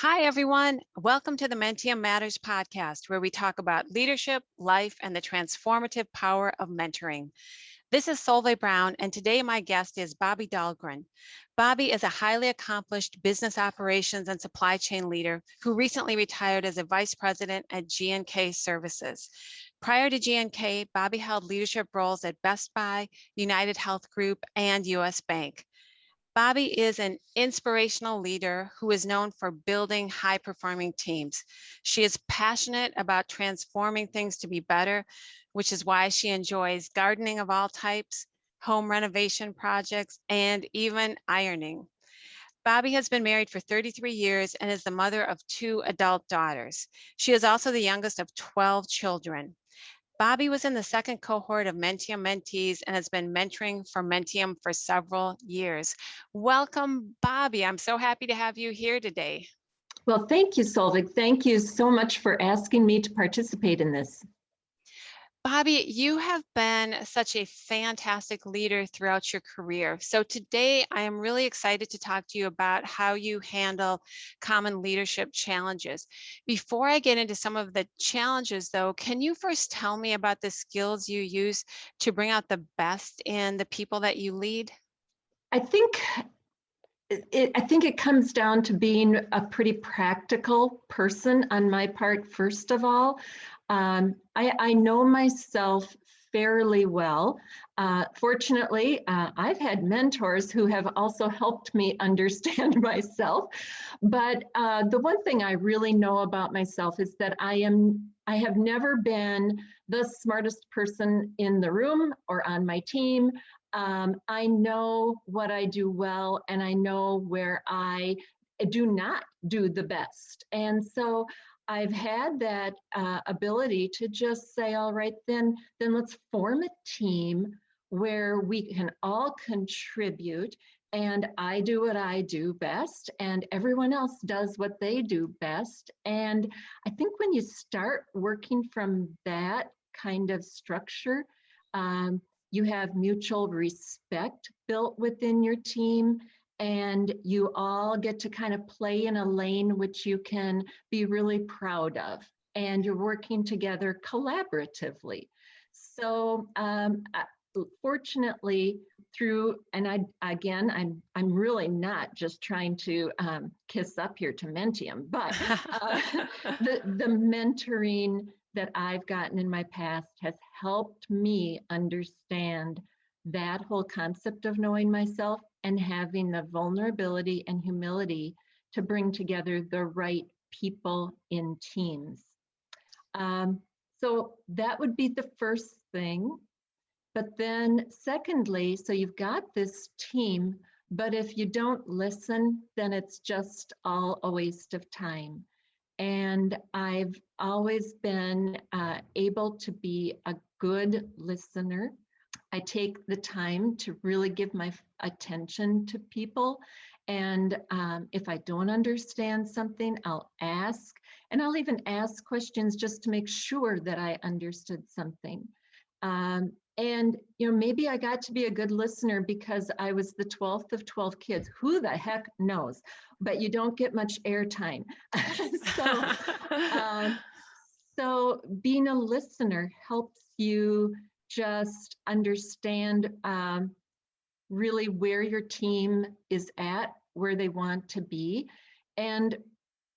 Hi, everyone. Welcome to the Mentium Matters podcast, where we talk about leadership, life, and the transformative power of mentoring. This is Solveig Brown, and today my guest is Bobbi Dahlgren. Bobbi is a highly accomplished business operations and supply chain leader who recently retired as a vice president at G&K Services. Prior to G&K, Bobbi held leadership roles at Best Buy, United Health Group, and U.S. Bank. Bobbi is an inspirational leader who is known for building high-performing teams. She is passionate about transforming things to be better, which is why she enjoys gardening of all types, home renovation projects, and even ironing. Bobbi has been married for 33 years and is the mother of 2 adult daughters. She is also the youngest of 12 children. Bobbi was in the second cohort of Mentium mentees and has been mentoring for Mentium for several years. Welcome, Bobbi. I'm so happy to have you here today. Well, thank you, Solveig. Thank you so much for asking me to participate in this. Bobbi, you have been such a fantastic leader throughout your career. So today I am really excited to talk to you about how you handle common leadership challenges. Before I get into some of the challenges though, can you first tell me about the skills you use to bring out the best in the people that you lead? I think it comes down to being a pretty practical person on my part, first of all. I know myself fairly well. Fortunately, I've had mentors who have also helped me understand myself. But the one thing I really know about myself is that I have never been the smartest person in the room or on my team. I know what I do well, and I know where I do not do the best. And so I've had that ability to just say, all right, then let's form a team where we can all contribute, and I do what I do best, and everyone else does what they do best. And I think when you start working from that kind of structure, you have mutual respect built within your team, and you all get to kind of play in a lane which you can be really proud of, and you're working together collaboratively. So fortunately, I'm really not just trying to kiss up here to Mentium, but the mentoring that I've gotten in my past has helped me understand that whole concept of knowing myself and having the vulnerability and humility to bring together the right people in teams. So that would be the first thing. But then secondly, so you've got this team, but if you don't listen, then it's just all a waste of time. And I've always been able to be a good listener. I take the time to really give my attention to people. And if I don't understand something, I'll ask. And I'll even ask questions just to make sure that I understood something. And maybe I got to be a good listener because I was the 12th of 12 kids. Who the heck knows? But you don't get much airtime. So being a listener helps you just understand really where your team is at, where they want to be, and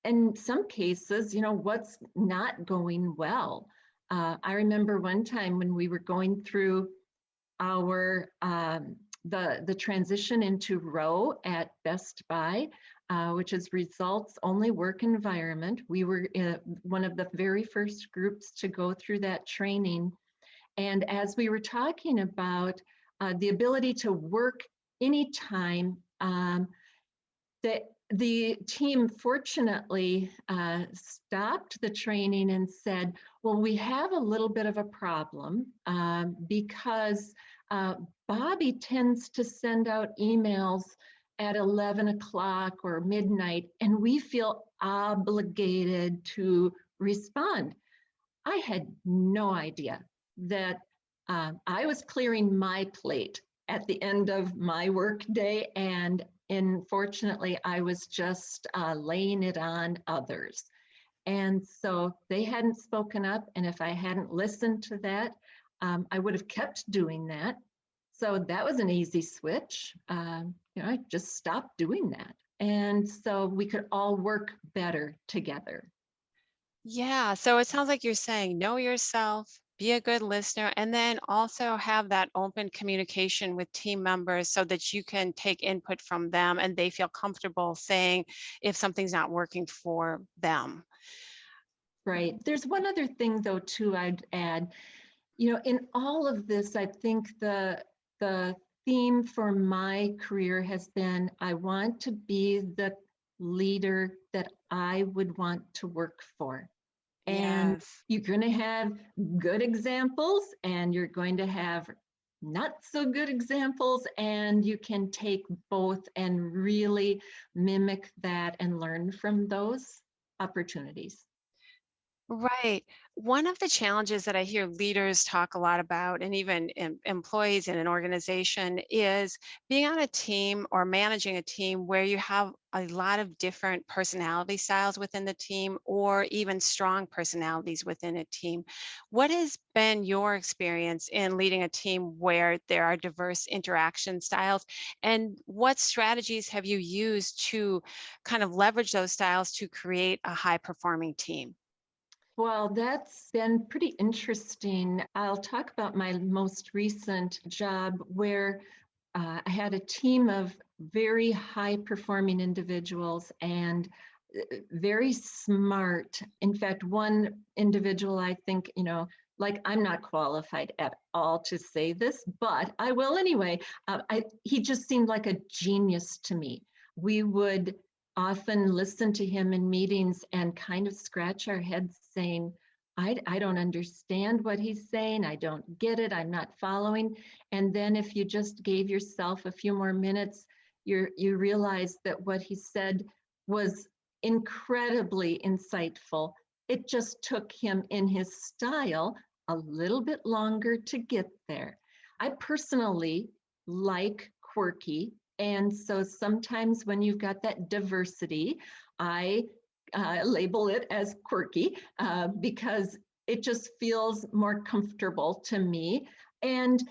in some cases, what's not going well. I remember one time when we were going through our the transition into ROW at Best Buy, which is results only work environment. We were one of the very first groups to go through that training. And as we were talking about the ability to work anytime, the team fortunately stopped the training and said, well, we have a little bit of a problem because Bobbi tends to send out emails at 11 o'clock or midnight, and we feel obligated to respond. I had no idea that I was clearing my plate at the end of my work day, and Unfortunately, I was just laying it on others. And so they hadn't spoken up. And if I hadn't listened to that, I would have kept doing that. So that was an easy switch. I just stopped doing that. And so we could all work better together. Yeah. So it sounds like you're saying know yourself, be a good listener, and then also have that open communication with team members so that you can take input from them and they feel comfortable saying if something's not working for them. Right. There's one other thing, though, too, I'd add. In all of this, I think the theme for my career has been I want to be the leader that I would want to work for. And Yes. you're going to have good examples and you're going to have not so good examples, and you can take both and really mimic that and learn from those opportunities. Right. One of the challenges that I hear leaders talk a lot about, and even employees in an organization, is being on a team or managing a team where you have a lot of different personality styles within the team, or even strong personalities within a team. What has been your experience in leading a team where there are diverse interaction styles? And what strategies have you used to kind of leverage those styles to create a high performing team? Well, that's been pretty interesting. I'll talk about my most recent job where I had a team of very high performing individuals and very smart. In fact, one individual, I think, like I'm not qualified at all to say this, but I will anyway. He just seemed like a genius to me. We would often listen to him in meetings and kind of scratch our heads saying, I don't understand what he's saying. I don't get it. I'm not following. And then if you just gave yourself a few more minutes, you realize that what he said was incredibly insightful. It just took him in his style a little bit longer to get there. I personally like quirky. And so sometimes when you've got that diversity, I label it as quirky because it just feels more comfortable to me. And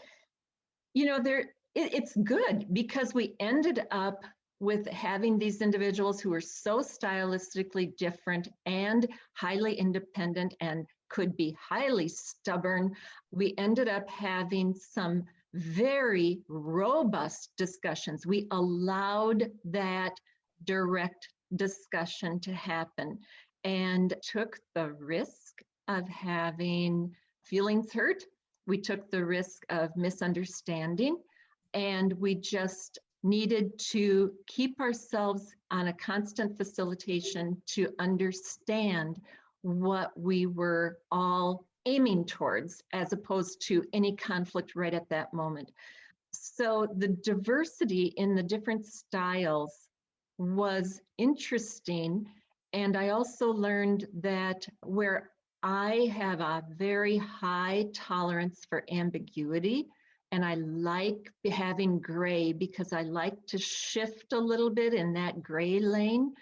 it's good because we ended up with having these individuals who were so stylistically different and highly independent and could be highly stubborn. We ended up having some very robust discussions. We allowed that direct discussion to happen and took the risk of having feelings hurt. We took the risk of misunderstanding, and we just needed to keep ourselves on a constant facilitation to understand what we were all aiming towards, as opposed to any conflict right at that moment. So the diversity in the different styles was interesting. And I also learned that where I have a very high tolerance for ambiguity, and I like having gray because I like to shift a little bit in that gray lane.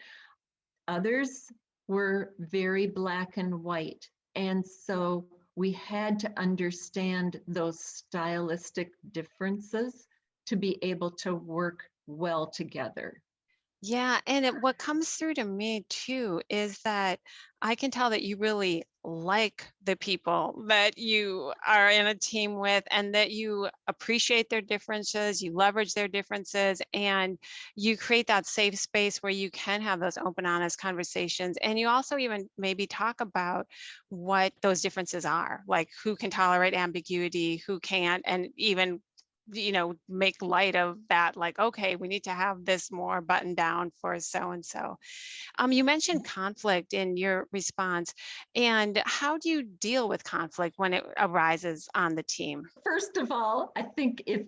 Others were very black and white. And so we had to understand those stylistic differences to be able to work well together. Yeah, and what comes through to me too is that I can tell that you really like the people that you are in a team with and that you appreciate their differences, you leverage their differences, and you create that safe space where you can have those open, honest conversations. And you also even maybe talk about what those differences are, like who can tolerate ambiguity, who can't, and even make light of that, like, okay, we need to have this more buttoned down for so and so. You mentioned conflict in your response, and how do you deal with conflict when it arises on the team? First of all, I think if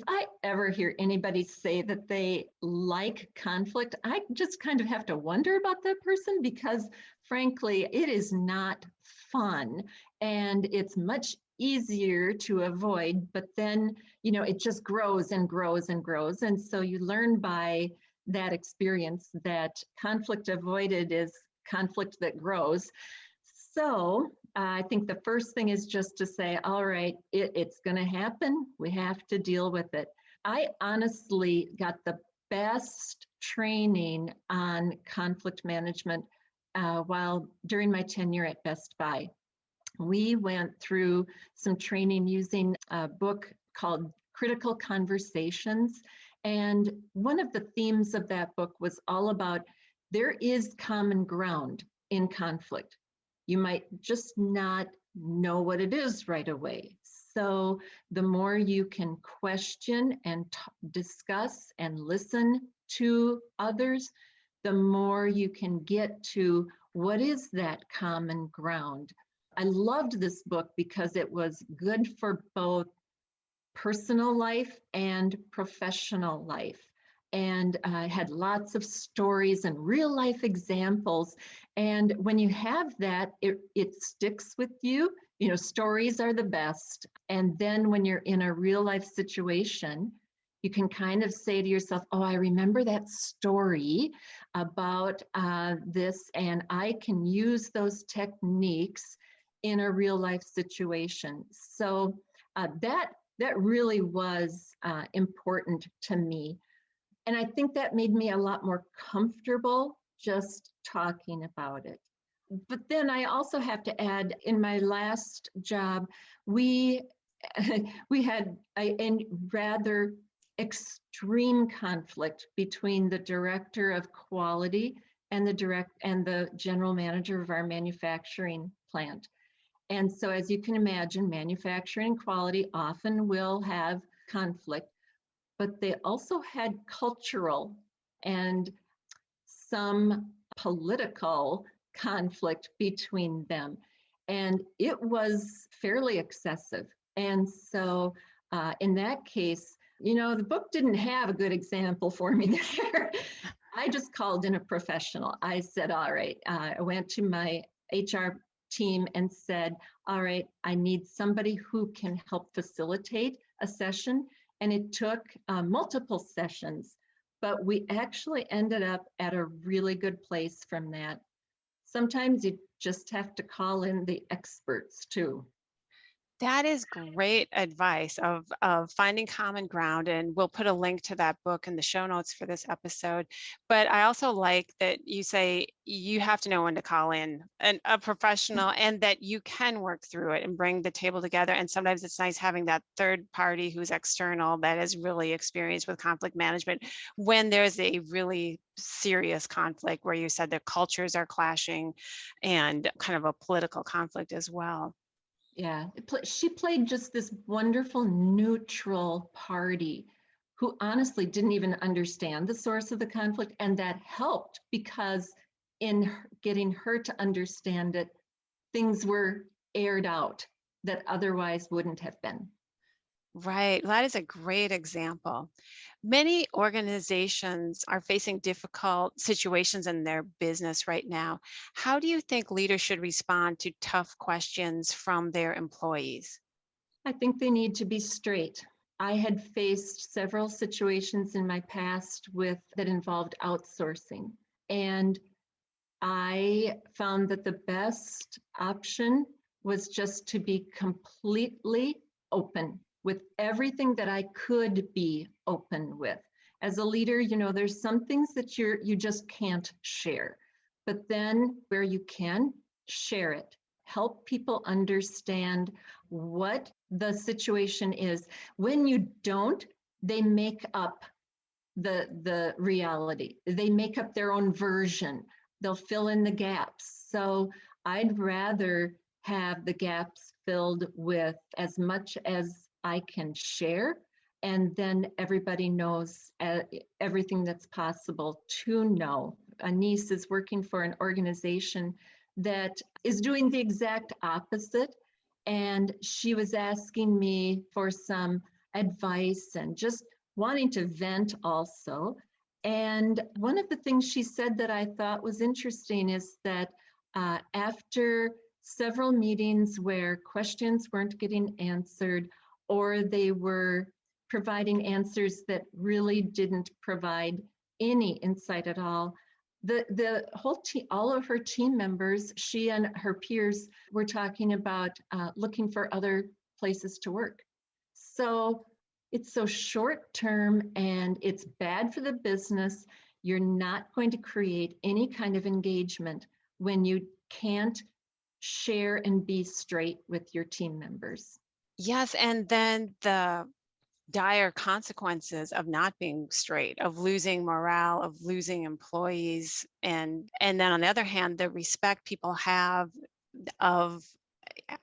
I ever hear anybody say that they like conflict, I just kind of have to wonder about that person because frankly, it is not fun, and it's much easier to avoid, but then, it just grows and grows and grows. And so you learn by that experience that conflict avoided is conflict that grows. So I think the first thing is just to say, all right, it's going to happen. We have to deal with it. I honestly got the best training on conflict management while during my tenure at Best Buy. We went through some training using a book called Critical Conversations. And one of the themes of that book was all about there is common ground in conflict. You might just not know what it is right away. So the more you can question and discuss and listen to others, the more you can get to what is that common ground. I loved this book because it was good for both personal life and professional life. And I had lots of stories and real life examples. And when you have that, it sticks with you. Stories are the best. And then when you're in a real life situation, you can kind of say to yourself, oh, I remember that story about this, and I can use those techniques in a real life situation. So that really was important to me. And I think that made me a lot more comfortable just talking about it. But then I also have to add, in my last job, we had a rather extreme conflict between the director of quality and the general manager of our manufacturing plant. And so, as you can imagine, manufacturing and quality often will have conflict, but they also had cultural and some political conflict between them. And it was fairly excessive. And so in that case, the book didn't have a good example for me there. I just called in a professional. I said, all right, I went to my HR team and said, all right, I need somebody who can help facilitate a session. And it took multiple sessions, but we actually ended up at a really good place from that. Sometimes you just have to call in the experts too. That is great advice of finding common ground, and we'll put a link to that book in the show notes for this episode. But I also like that you say you have to know when to call in a professional, and that you can work through it and bring the table together. And sometimes it's nice having that third party who's external that is really experienced with conflict management when there's a really serious conflict where you said the cultures are clashing and kind of a political conflict as well. Yeah, she played just this wonderful neutral party who honestly didn't even understand the source of the conflict. And that helped because in getting her to understand it, things were aired out that otherwise wouldn't have been. Right. That is a great example. Many organizations are facing difficult situations in their business right now. How do you think leaders should respond to tough questions from their employees? I think they need to be straight. I had faced several situations in my past that involved outsourcing. And I found that the best option was just to be completely open with everything that I could be open with. As a leader, there's some things that you just can't share. But then where you can, share it. Help people understand what the situation is. When you don't, they make up the reality. They make up their own version. They'll fill in the gaps. So I'd rather have the gaps filled with as much as I can share, and then everybody knows everything that's possible to know. A niece is working for an organization that is doing the exact opposite, and she was asking me for some advice and just wanting to vent also. And one of the things she said that I thought was interesting is that after several meetings where questions weren't getting answered, or they were providing answers that really didn't provide any insight at all. The whole team, all of her team members, she and her peers were talking about looking for other places to work. So it's so short term and it's bad for the business. You're not going to create any kind of engagement when you can't share and be straight with your team members. Yes, and then the dire consequences of not being straight, of losing morale, of losing employees, and then on the other hand, the respect people have of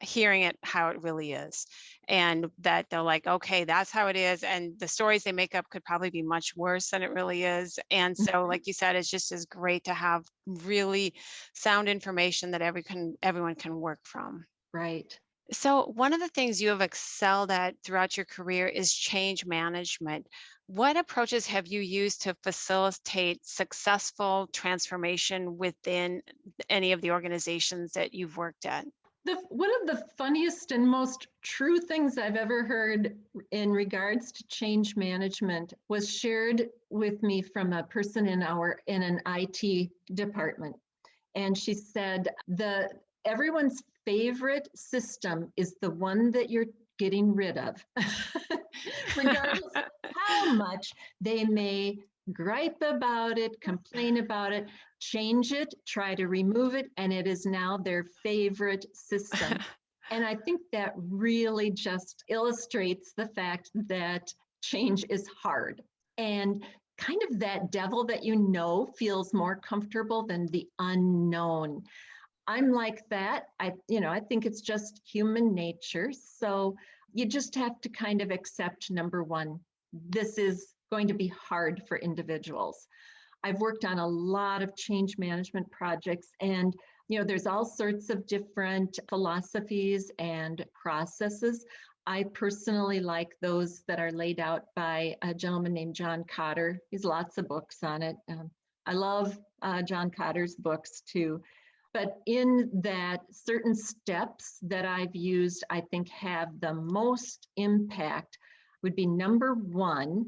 hearing it how it really is, and that they're like, okay, that's how it is, and the stories they make up could probably be much worse than it really is. And so, like you said, it's just as great to have really sound information that everyone can work from. Right. So, one of the things you have excelled at throughout your career is change management. What approaches have you used to facilitate successful transformation within any of the organizations that you've worked at? One of the funniest and most true things I've ever heard in regards to change management was shared with me from a person in an IT department. And she said the everyone's favorite system is the one that you're getting rid of. Regardless of how much they may gripe about it, complain about it, change it, try to remove it, and it is now their favorite system. And I think that really just illustrates the fact that change is hard. And kind of that devil that you know feels more comfortable than the unknown. I'm like that. I think it's just human nature. So you just have to kind of accept number one, this is going to be hard for individuals. I've worked on a lot of change management projects, and there's all sorts of different philosophies and processes. I personally like those that are laid out by a gentleman named John Kotter. He's lots of books on it. I love John Kotter's books too. But in that, certain steps that I've used, I think have the most impact would be number one,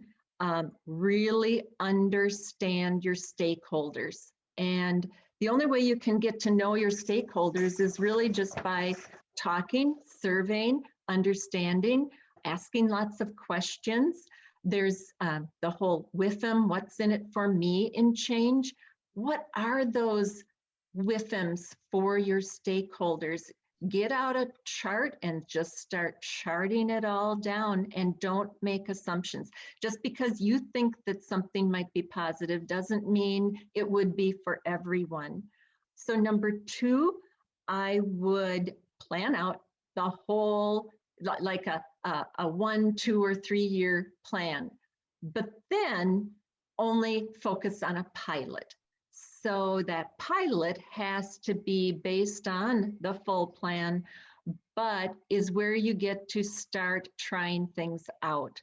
really understand your stakeholders. And the only way you can get to know your stakeholders is really just by talking, surveying, understanding, asking lots of questions. There's the whole WIFM, what's in it for me in change? What are those WIFMs for your stakeholders? Get out a chart and just start charting it all down, and don't make assumptions. Just because you think that something might be positive doesn't mean it would be for everyone. So number two, I would plan out the whole, like a 1, 2, or 3 year plan, but then only focus on a pilot. So that pilot has to be based on the full plan, but is where you get to start trying things out.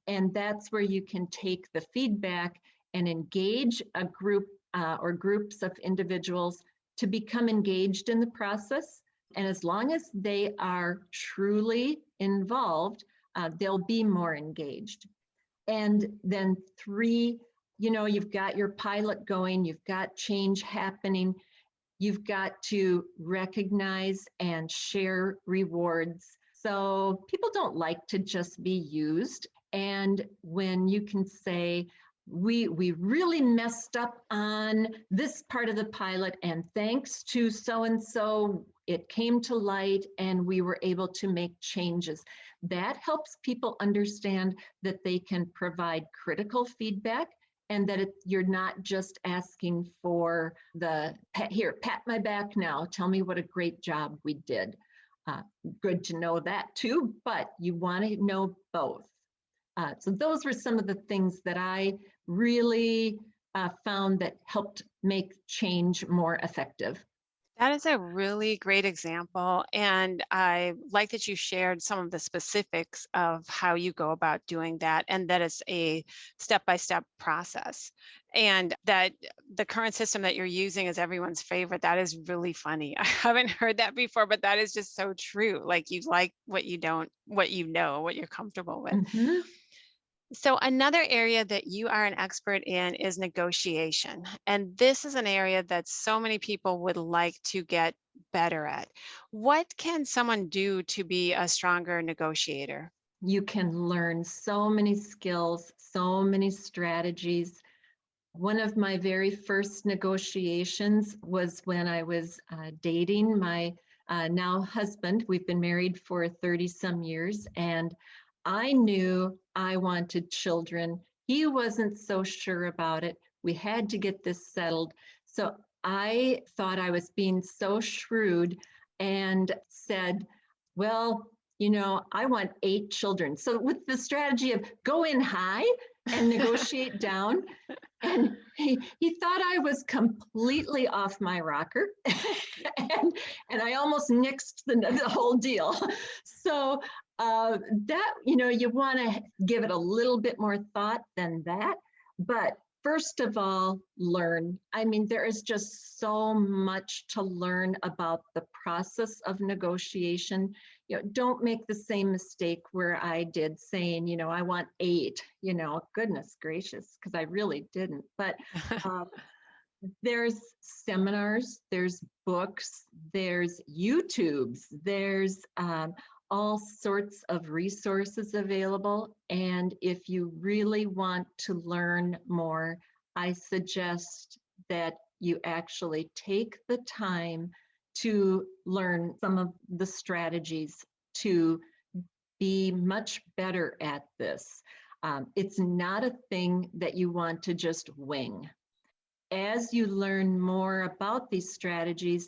And that's where you can take the feedback and engage a group or groups of individuals to become engaged in the process. And as long as they are truly involved, they'll be more engaged. And then three, you've got your pilot going, you've got change happening, you've got to recognize and share rewards. So people don't like to just be used. And when you can say, we really messed up on this part of the pilot, and thanks to so-and-so, it came to light and we were able to make changes. That helps people understand that they can provide critical feedback, and that you're not just asking for here, pat my back now, tell me what a great job we did. Good to know that too, but you want to know both. So those were some of the things that I really found that helped make change more effective. That is a really great example. And I like that you shared some of the specifics of how you go about doing that, and that it's a step by step process. And that the current system that you're using is everyone's favorite. That is really funny. I haven't heard that before, but that is just so true. Like you like what you don't, what you know, what you're comfortable with. Mhm. So, another area that you are an expert in is negotiation. And this is an area that so many people would like to get better at. What can someone do to be a stronger negotiator? You can learn so many skills, so many strategies. One of my very first negotiations was when I was dating my now husband. We've been married for 30 some years, and I knew I wanted children. He wasn't so sure about it. We had to get this settled. So I thought I was being so shrewd and said, well, I want 8 children. So with the strategy of go in high and negotiate down, and he thought I was completely off my rocker, and I almost nixed the whole deal. So that you want to give it a little bit more thought than that. But first of all, learn. I mean, there is just so much to learn about the process of negotiation. Don't make the same mistake where I did saying, I want 8, goodness gracious, because I really didn't. But uh, there's seminars, there's books, there's YouTubes, there's all sorts of resources available. And if you really want to learn more, I suggest that you actually take the time to learn some of the strategies to be much better at this. It's not a thing that you want to just wing. As you learn more about these strategies,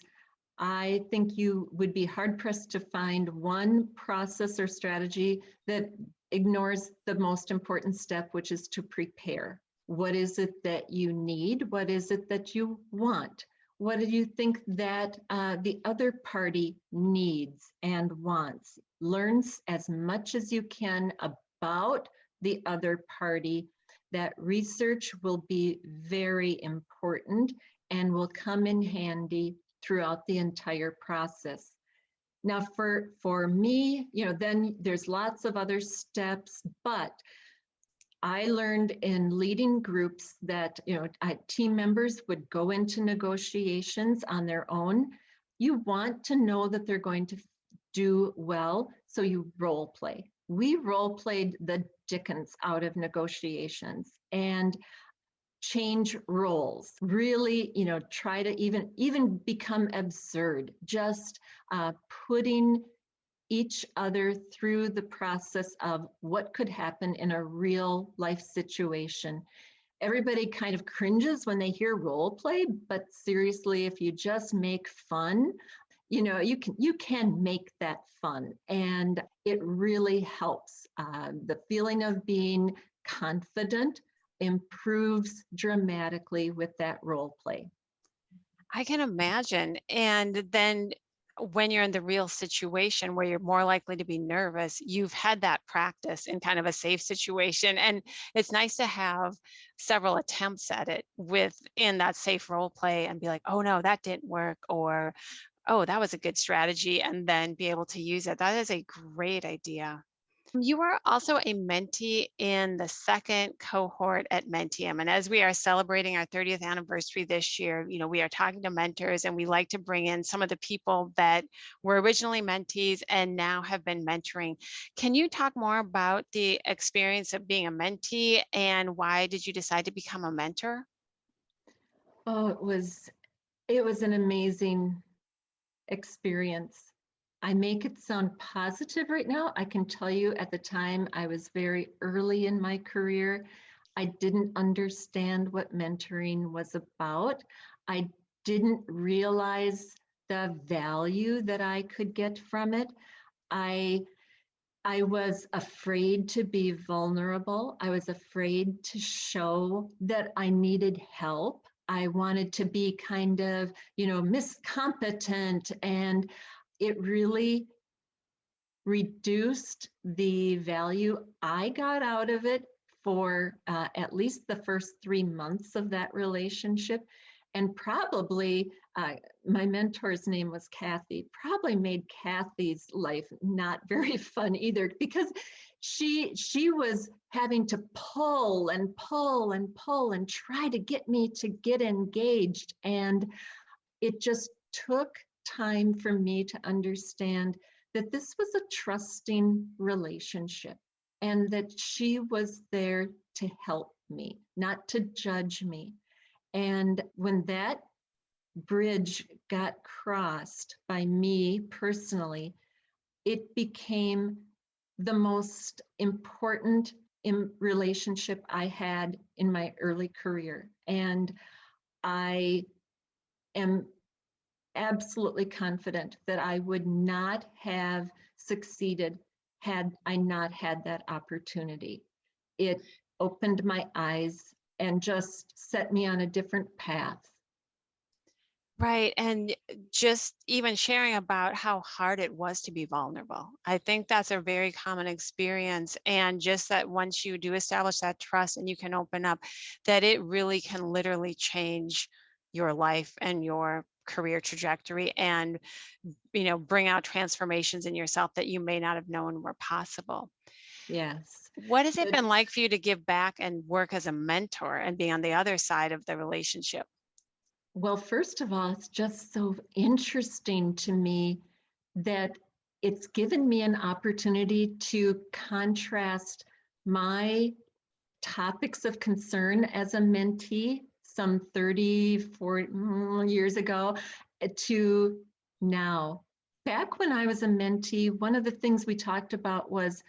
I think you would be hard pressed to find one process or strategy that ignores the most important step, which is to prepare. What is it that you need? What is it that you want? What do you think that the other party needs and wants? Learn as much as you can about the other party. That research will be very important and will come in handy throughout the entire process. Now, for me, then there's lots of other steps, but I learned in leading groups that, team members would go into negotiations on their own. You want to know that they're going to do well, so you role play. We role played the dickens out of negotiations and change roles, really, try to even become absurd, just putting each other through the process of what could happen in a real life situation. Everybody kind of cringes when they hear role play, but seriously, if you just make fun, you can make that fun, and it really helps. The feeling of being confident improves dramatically with that role play. I can imagine. And then when you're in the real situation where you're more likely to be nervous, you've had that practice in kind of a safe situation. And it's nice to have several attempts at it within that safe role play and be like, oh no, that didn't work, or oh, that was a good strategy, and then be able to use it. That is a great idea. You are also a mentee in the second cohort at Mentium. And as we are celebrating our 30th anniversary this year, we are talking to mentors, and we like to bring in some of the people that were originally mentees and now have been mentoring. Can you talk more about the experience of being a mentee, and why did you decide to become a mentor? Oh, it was an amazing experience. I make it sound positive right now. I can tell you at the time I was very early in my career. I didn't understand what mentoring was about. I didn't realize the value that I could get from it. I I was afraid to be vulnerable. I was afraid to show that I needed help. I wanted to be kind of, miscompetent, and it really reduced the value I got out of it for at least the first 3 months of that relationship. And probably my mentor's name was Kathy, probably made Kathy's life not very fun either, because she was having to pull and pull and pull and try to get me to get engaged. And it just took time for me to understand that this was a trusting relationship and that she was there to help me, not to judge me. And when that bridge got crossed by me personally, it became the most important relationship I had in my early career. And I am absolutely confident that I would not have succeeded had I not had that opportunity. It opened my eyes and just set me on a different path. Right. And just even sharing about how hard it was to be vulnerable. I think that's a very common experience. And just that once you do establish that trust and you can open up, that it really can literally change your life and your career trajectory and, bring out transformations in yourself that you may not have known were possible. Yes. What has it It, been like for you to give back and work as a mentor and be on the other side of the relationship? well, first of all, it's just so interesting to me that it's given me an opportunity to contrast my topics of concern as a mentee some 34 years ago to now. Back when I was a mentee, one of the things we talked about was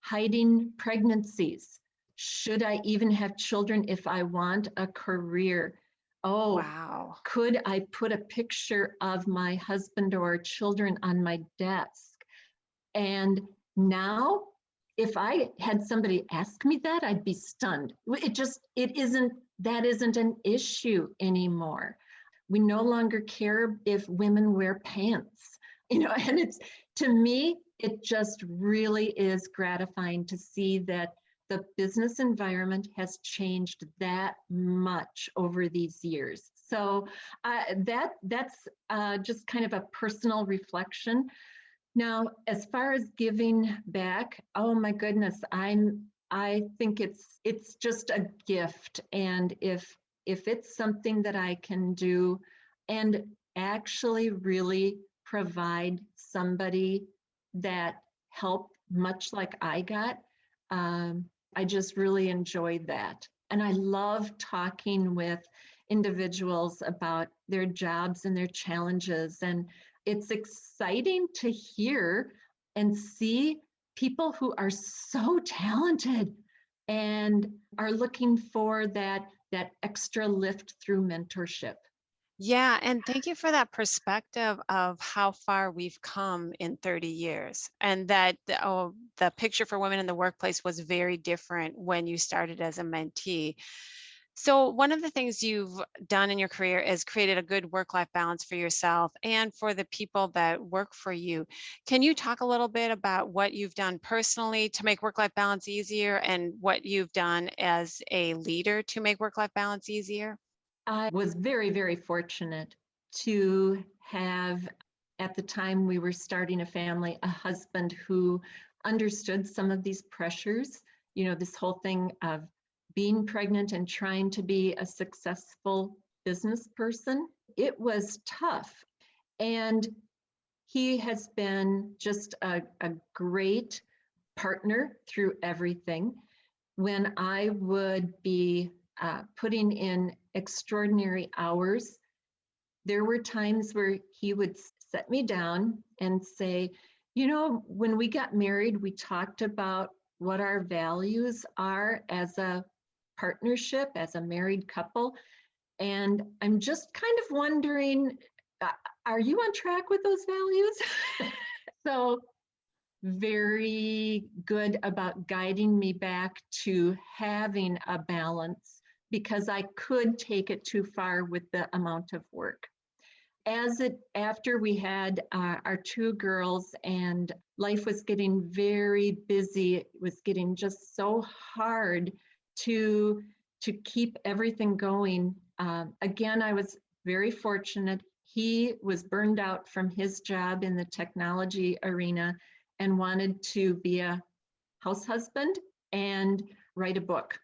hiding pregnancies. Should I even have children if I want a career? Oh, Wow. could I put a picture of my husband or children on my desk? And now, if I had somebody ask me that, I'd be stunned. That isn't an issue anymore. We no longer care if women wear pants, and to me, it just really is gratifying to see that the business environment has changed that much over these years. So that's just kind of a personal reflection. Now, as far as giving back, oh my goodness, I think it's just a gift. And if it's something that I can do and actually really provide somebody that help much like I got, I just really enjoyed that. And I love talking with individuals about their jobs and their challenges. And it's exciting to hear and see people who are so talented and are looking for that extra lift through mentorship. Yeah, and thank you for that perspective of how far we've come in 30 years. And that the picture for women in the workplace was very different when you started as a mentee. So, one of the things you've done in your career is created a good work-life balance for yourself and for the people that work for you. Can you talk a little bit about what you've done personally to make work-life balance easier and what you've done as a leader to make work-life balance easier? I was very, very fortunate to have, at the time we were starting a family, a husband who understood some of these pressures, this whole thing of being pregnant and trying to be a successful business person. It was tough. And he has been just a great partner through everything. When I would be putting in extraordinary hours, there were times where he would set me down and say, when we got married, we talked about what our values are as a partnership, as a married couple. And I'm just kind of wondering, uh, are you on track with those values? So very good about guiding me back to having a balance because I could take it too far with the amount of work. After we had our two girls and life was getting very busy, it was getting just so hard to keep everything going. Again, I was very fortunate. He was burned out from his job in the technology arena and wanted to be a house husband and write a book.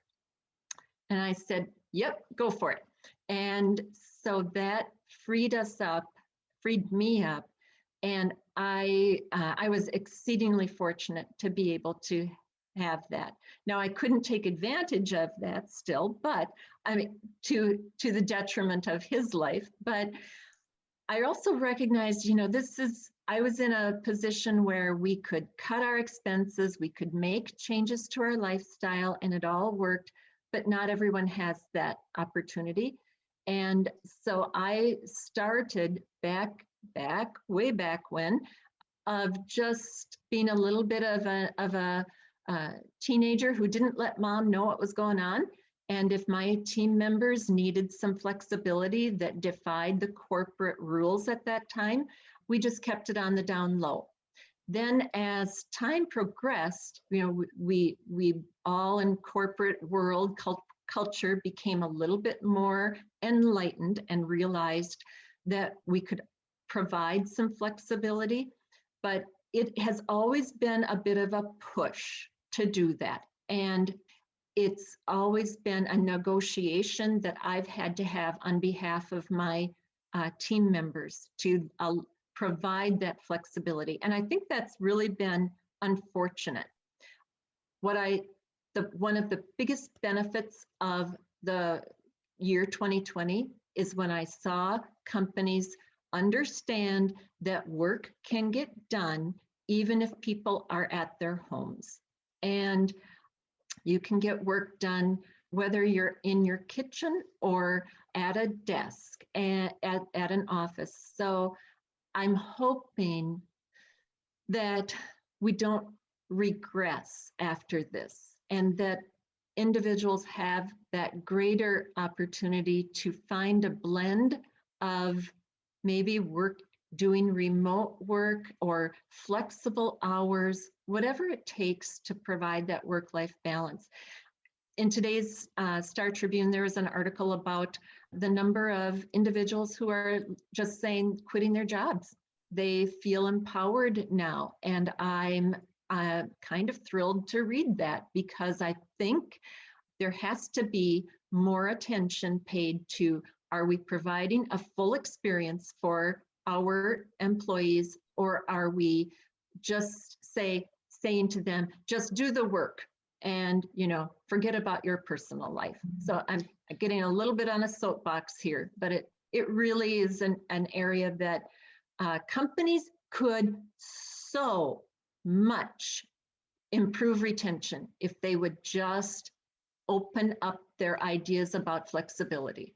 And I said, yep, go for it. And so that freed me up. And I was exceedingly fortunate to be able to have that. Now I couldn't take advantage of that still, but I mean, to the detriment of his life. But I also recognized, I was in a position where we could cut our expenses, we could make changes to our lifestyle, and it all worked, but not everyone has that opportunity. And so I started way back when, of just being a little bit of a teenager who didn't let mom know what was going on. And if my team members needed some flexibility that defied the corporate rules at that time, we just kept it on the down low. Then as time progressed, we all in corporate world culture became a little bit more enlightened and realized that we could provide some flexibility, but it has always been a bit of a push to do that. And it's always been a negotiation that I've had to have on behalf of my team members to provide that flexibility. And I think that's really been unfortunate. One of the biggest benefits of the year 2020 is when I saw companies understand that work can get done even if people are at their homes. And you can get work done whether you're in your kitchen or at a desk at an office. So I'm hoping that we don't regress after this, and that individuals have that greater opportunity to find a blend of maybe doing remote work or flexible hours, whatever it takes to provide that work-life balance. In today's Star Tribune, there was an article about the number of individuals who are just saying quitting their jobs. They feel empowered now, and I'm kind of thrilled to read that, because I think there has to be more attention paid to, are we providing a full experience for our employees, or are we just saying to them, just do the work and forget about your personal life? So I'm getting a little bit on a soapbox here, but it really is an area that companies could so much improve retention if they would just open up their ideas about flexibility.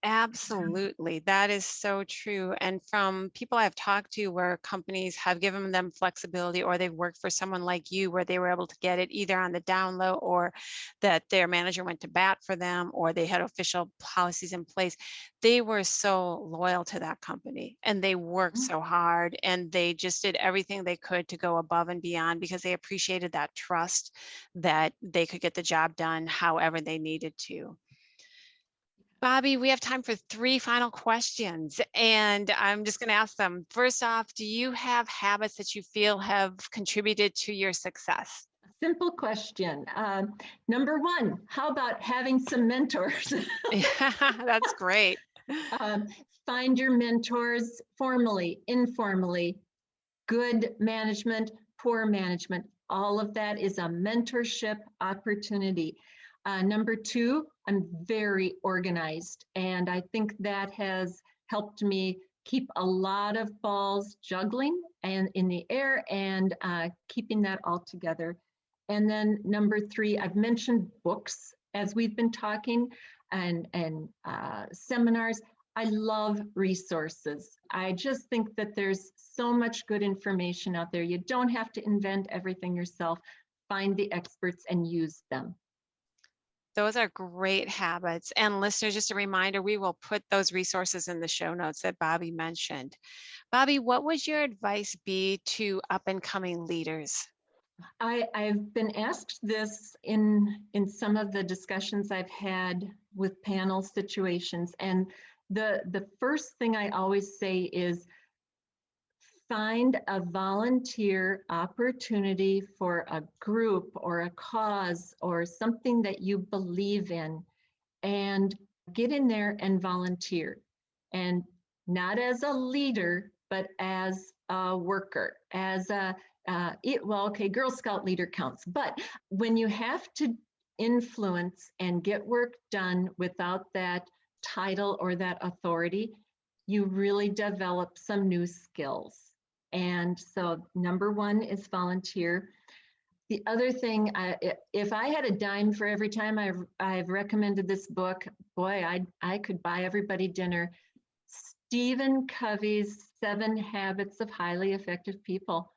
Absolutely. That is so true. And from people I've talked to where companies have given them flexibility, or they've worked for someone like you where they were able to get it either on the down low, or that their manager went to bat for them, or they had official policies in place, they were so loyal to that company and they worked so hard and they just did everything they could to go above and beyond, because they appreciated that trust that they could get the job done however they needed to. Bobbi, we have time for 3 final questions, and I'm just going to ask them. First off, do you have habits that you feel have contributed to your success? Simple question. Number 1, how about having some mentors? Yeah, that's great. Find your mentors formally, informally, good management, poor management. All of that is a mentorship opportunity. Number 2, I'm very organized, and I think that has helped me keep a lot of balls juggling and in the air, and keeping that all together. And then number 3, I've mentioned books as we've been talking, and seminars. I love resources. I just think that there's so much good information out there. You don't have to invent everything yourself. Find the experts and use them. Those are great habits. And listeners, just a reminder, we will put those resources in the show notes that Bobbi mentioned. Bobbi, what would your advice be to up and coming leaders? I've been asked this in some of the discussions I've had with panel situations, and the first thing I always say is find a volunteer opportunity for a group or a cause or something that you believe in, and get in there and volunteer. And not as a leader, but as a worker, as a, well, okay, Girl Scout leader counts. But when you have to influence and get work done without that title or that authority, you really develop some new skills. And so number one is volunteer. The other thing, if I had a dime for every time I've recommended this book, boy, I could buy everybody dinner. Stephen Covey's 7 Habits of Highly Effective People.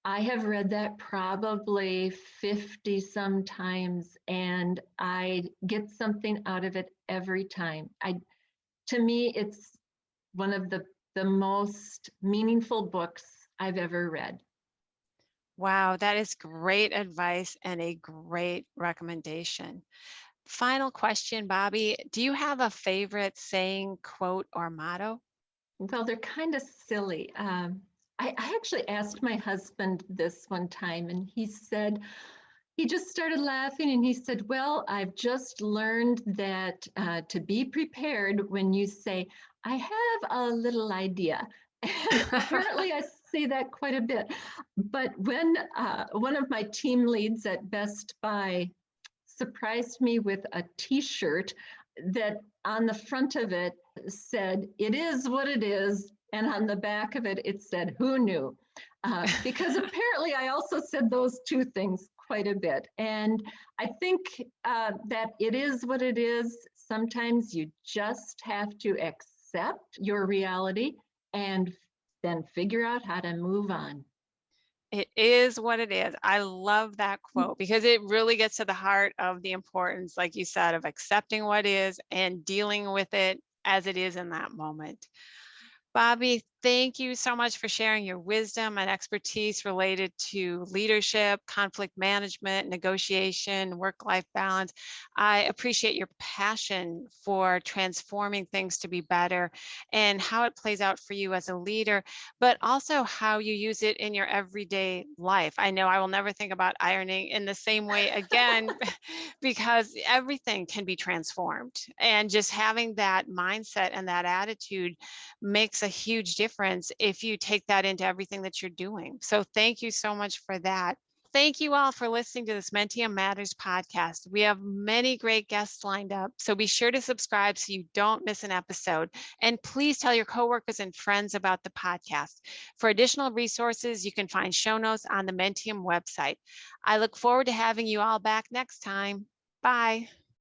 I have read that probably 50 some times, and I get something out of it every time. To me, it's one of the most meaningful books I've ever read. Wow, that is great advice and a great recommendation. Final question, Bobbi. Do you have a favorite saying, quote, or motto? Well, they're kind of silly. I actually asked my husband this one time, and he said, he just started laughing and he said, well, I've just learned that to be prepared when you say, I have a little idea. And apparently I say that quite a bit. But when one of my team leads at Best Buy surprised me with a t-shirt that on the front of it said, it is what it is. And on the back of it, it said, who knew? Because apparently I also said those two things quite a bit. And I think that it is what it is. Sometimes you just have to accept your reality and then figure out how to move on. It is what it is. I love that quote because it really gets to the heart of the importance, like you said, of accepting what is and dealing with it as it is in that moment. Bobbi, thank you so much for sharing your wisdom and expertise related to leadership, conflict management, negotiation, work-life balance. I appreciate your passion for transforming things to be better and how it plays out for you as a leader, but also how you use it in your everyday life. I know I will never think about ironing in the same way again because everything can be transformed. And just having that mindset and that attitude makes a huge difference if you take that into everything that you're doing. So thank you so much for that. Thank you all for listening to this Mentium Matters podcast. We have many great guests lined up, so be sure to subscribe so you don't miss an episode. And please tell your coworkers and friends about the podcast. For additional resources, you can find show notes on the Mentium website. I look forward to having you all back next time. Bye.